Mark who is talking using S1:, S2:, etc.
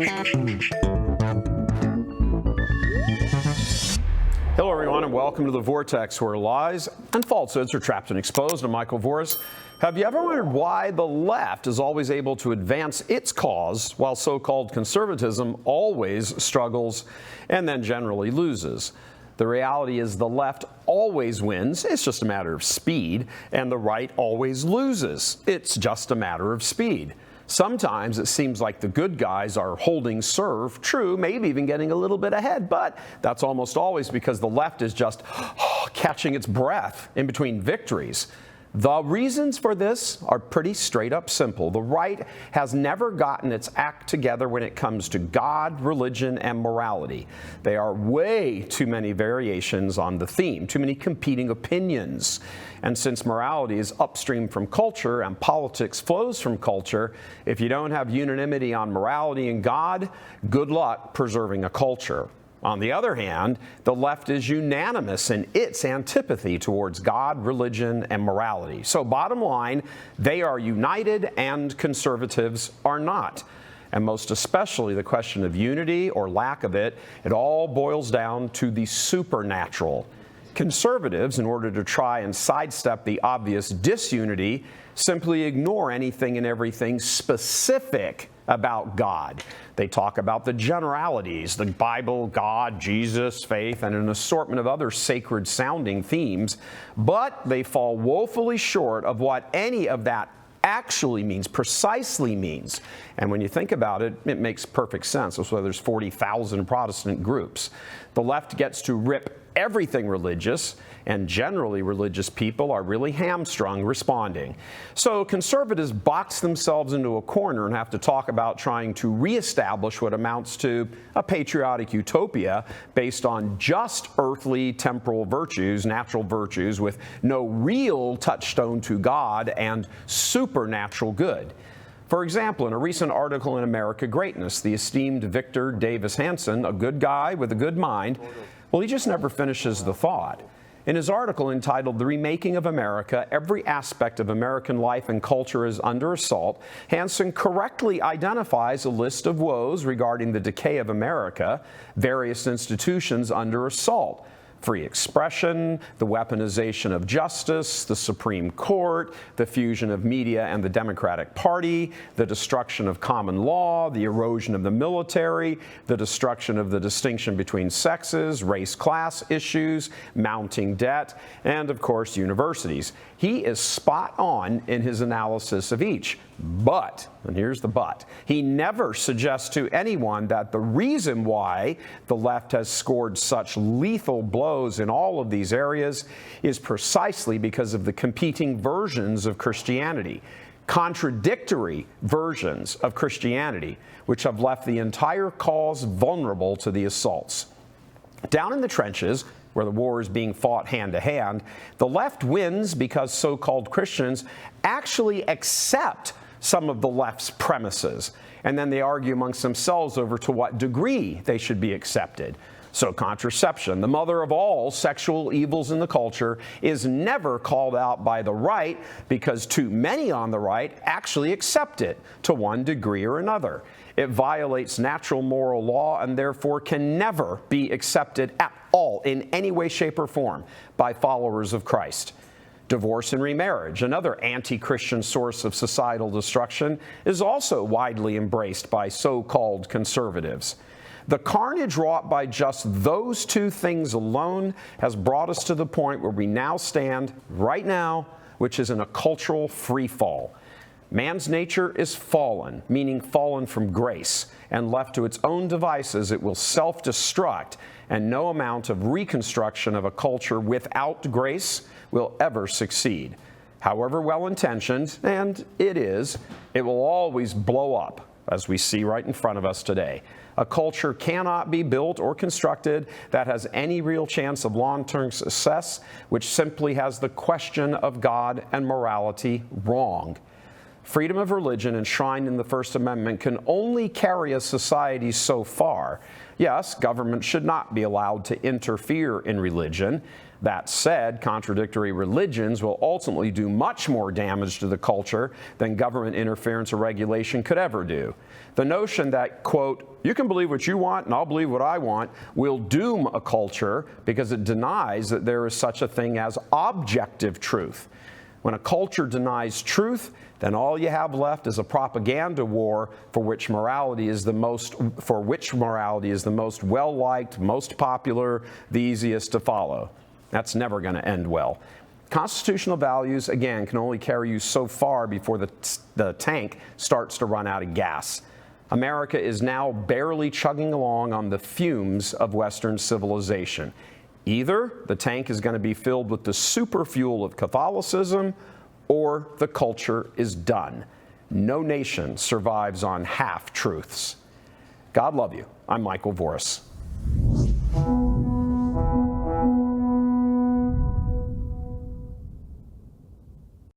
S1: Hello, everyone, and welcome to the Vortex, where lies and falsehoods are trapped and exposed. I'm Michael Voris. Have you ever wondered why the left is always able to advance its cause while so-called conservatism always struggles and then generally loses? The reality is the left always wins. It's just a matter of speed, and the right always loses. It's just a matter of speed. Sometimes it seems like the good guys are holding serve, true, maybe even getting a little bit ahead, but that's almost always because the left is just catching its breath in between victories. The reasons for this are pretty straight up simple. The right has never gotten its act together when it comes to God, religion, and morality. There are way too many variations on the theme, too many competing opinions. And since morality is upstream from culture and politics flows from culture, if you don't have unanimity on morality and God, good luck preserving a culture. On the other hand, the left is unanimous in its antipathy towards God, religion, and morality. So bottom line, they are united and conservatives are not. And most especially the question of unity or lack of it, it all boils down to the supernatural. Conservatives, in order to try and sidestep the obvious disunity, simply ignore anything and everything specific about God. They talk about the generalities, the Bible, God, Jesus, faith, and an assortment of other sacred-sounding themes, but they fall woefully short of what any of that actually means, precisely means. And when you think about it, it makes perfect sense. That's why there's 40,000 Protestant groups. The left gets to rip everything religious, and generally religious people are really hamstrung responding. So conservatives box themselves into a corner and have to talk about trying to reestablish what amounts to a patriotic utopia based on just earthly temporal virtues, natural virtues, with no real touchstone to God and supernatural good. For example, in a recent article in America Greatness, the esteemed Victor Davis Hanson, a good guy with a good mind, well, he just never finishes the thought. In his article entitled The Remaking of America, Every Aspect of American Life and Culture is Under Assault, Hanson correctly identifies a list of woes regarding the decay of America, various institutions under assault. Free expression, the weaponization of justice, the Supreme Court, the fusion of media and the Democratic Party, the destruction of common law, the erosion of the military, the destruction of the distinction between sexes, race-class issues, mounting debt, and, of course, universities. He is spot on in his analysis of each. But, and here's the but, he never suggests to anyone that the reason why the left has scored such lethal blows in all of these areas is precisely because of the competing versions of Christianity, contradictory versions of Christianity, which have left the entire cause vulnerable to the assaults. Down in the trenches, where the war is being fought hand-to-hand, the left wins because so-called Christians actually accept some of the left's premises, and then they argue amongst themselves over to what degree they should be accepted. So contraception, the mother of all sexual evils in the culture, is never called out by the right because too many on the right actually accept it to one degree or another. It violates natural moral law and therefore can never be accepted at all in any way, shape, or form by followers of Christ. Divorce and remarriage, another anti-Christian source of societal destruction, is also widely embraced by so-called conservatives. The carnage wrought by just those two things alone has brought us to the point where we now stand right now, which is in a cultural free fall. Man's nature is fallen, meaning fallen from grace, and left to its own devices, it will self-destruct, and no amount of reconstruction of a culture without grace will ever succeed. However well-intentioned, and it will always blow up, as we see right in front of us today. A culture cannot be built or constructed that has any real chance of long-term success, which simply has the question of God and morality wrong. Freedom of religion enshrined in the First Amendment can only carry a society so far. Yes, government should not be allowed to interfere in religion. That said, contradictory religions will ultimately do much more damage to the culture than government interference or regulation could ever do. The notion that, quote, you can believe what you want and I'll believe what I want, will doom a culture because it denies that there is such a thing as objective truth. When a culture denies truth, then all you have left is a propaganda war for which morality is the most well-liked, most popular, the easiest to follow. That's never going to end well. Constitutional values, again, can only carry you so far before the tank starts to run out of gas. America is now barely chugging along on the fumes of Western civilization. Either the tank is going to be filled with the super fuel of Catholicism, or the culture is done. No nation survives on half-truths. God love you. I'm Michael Voris.